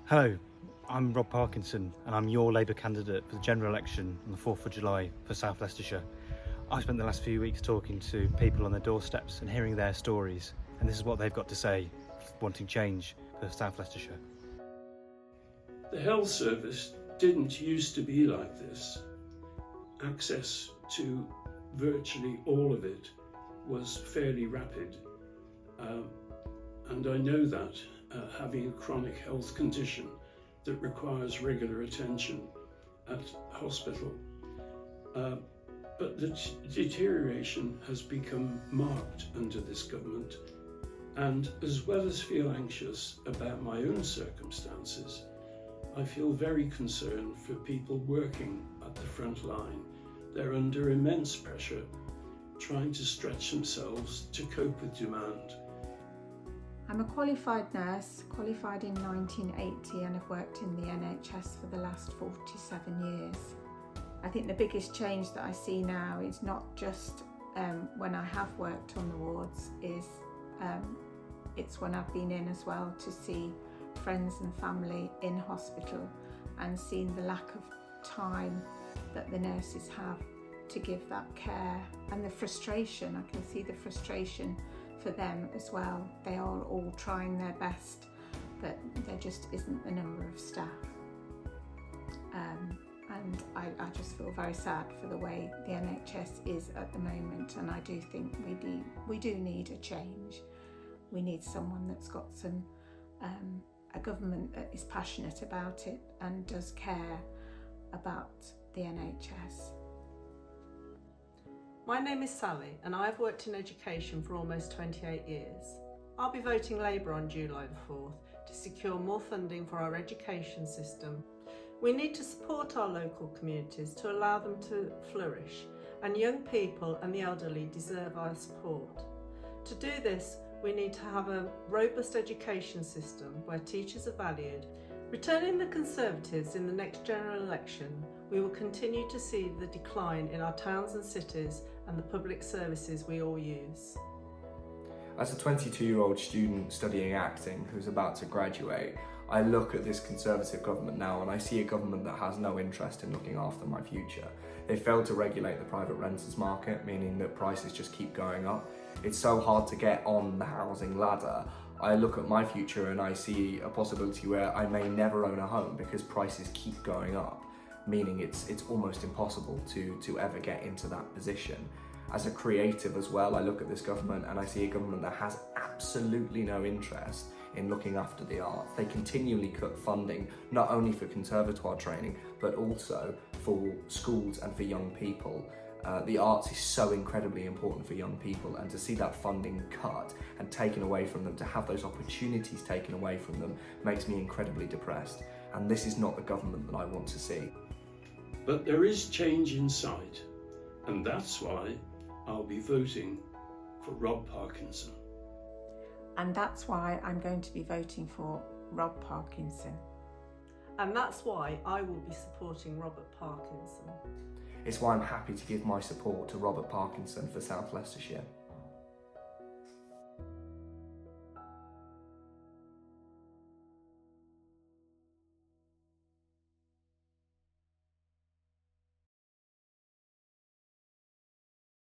Hello, I'm Rob Parkinson and I'm your Labour candidate for the general election on the 4th of July for South Leicestershire. I've spent the last few weeks talking to people on their doorsteps and hearing their stories, and this is what they've got to say, wanting change for South Leicestershire. The health service didn't used to be like this. Access to virtually all of it was fairly rapid. And I know that having a chronic health condition that requires regular attention at hospital. But the deterioration has become marked under this government, and as well as feel anxious about my own circumstances, I feel very concerned for people working at the front line. They're under immense pressure, trying to stretch themselves to cope with demand. I'm a qualified nurse, qualified in 1980, and I've worked in the NHS for the last 47 years. I think the biggest change that I see now is not just when I have worked on the wards, it's when I've been in as well to see friends and family in hospital and seeing the lack of time that the nurses have to give that care, and the frustration. I can see the frustration for them as well. They are all trying their best, but there just isn't the number of staff. And I just feel very sad for the way the NHS is at the moment, and I do think we do need a change. We need someone that's got some a government that is passionate about it and does care about the NHS. My name is Sally and I've worked in education for almost 28 years. I'll be voting Labour on July the 4th to secure more funding for our education system. We need to support our local communities to allow them to flourish, and young people and the elderly deserve our support. To do this, we need to have a robust education system where teachers are valued. Returning the Conservatives in the next general election, we will continue to see the decline in our towns and cities and the public services we all use. As a 22-year-old student studying acting who's about to graduate, I look at this Conservative government now and I see a government that has no interest in looking after my future. They failed to regulate the private renters market, meaning that prices just keep going up. It's so hard to get on the housing ladder. I look at my future and I see a possibility where I may never own a home because prices keep going up, meaning it's almost impossible to ever get into that position. As a creative as well, I look at this government and I see a government that has absolutely no interest in looking after the arts. They continually cut funding, not only for conservatoire training, but also for schools and for young people. The arts is so incredibly important for young people, and to see that funding cut and taken away from them, to have those opportunities taken away from them, makes me incredibly depressed. And this is not the government that I want to see. But there is change in sight, and that's why I'll be voting for Rob Parkinson. And that's why I'm going to be voting for Rob Parkinson. And that's why I will be supporting Robert Parkinson. It's why I'm happy to give my support to Robert Parkinson for South Leicestershire.